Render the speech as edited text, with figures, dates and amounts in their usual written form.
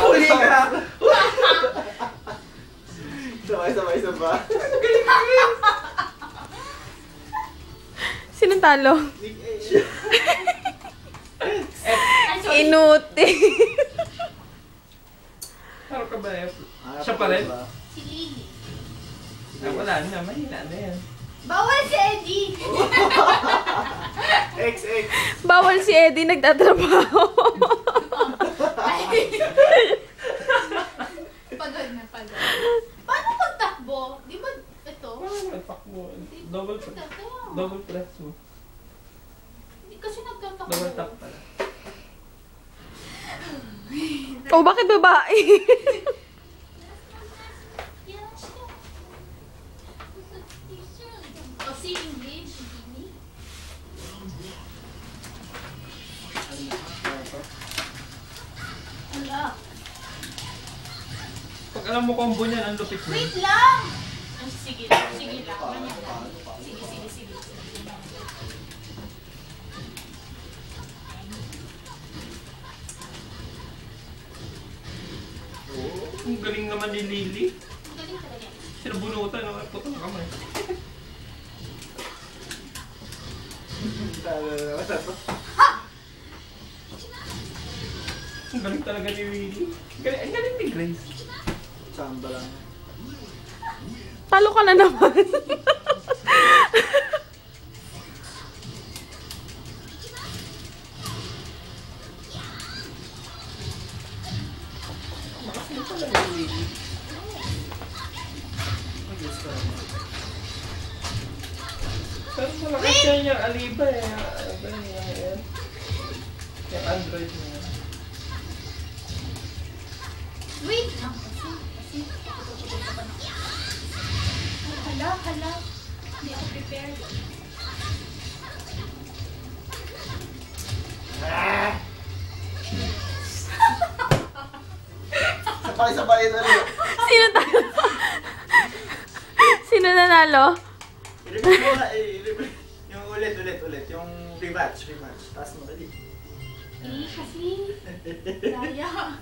Huli ka! Sabay, isa ba? Sinong talo? Inuti. Harap ka ba eh? Siya pa rin? Si Lily. Ah, wala na, mahina na yan. Bawal si Eddie! X. Bawal si Eddie nagtatrabaho. Pagod na, pagod. Paano magtakbo? Di ba ito? Parang nagtakbo. Double press mo. Hindi kasi nagtatakbo. Double tap pala. Oh, bakit babae? O si English, hindi. Ala. Pag alam mo combo niyan, ang lupit mo. Wait lang! Sige lang, sige lang. Ganyan lang. Sige. Ang galing naman ni Lily. Ang galing talaga. Sinabunutan, no? Putang kamay. Ang galing talaga ni Lily. Ang galing ni Grace. Samba lang. Talo ka na naman. Makasin talaga ni Lily. Pero malakas yan yung Aliba eh. Ano ba yan? Yung Android na yan. Wait lang. Kasi. Hala. Hindi ako prepared. Sabay na rin. Sino talo? Sino nanalo? I-repeat mo na, yung ulit. Yung rematch. Taas mo ulit. Kasi. Daya.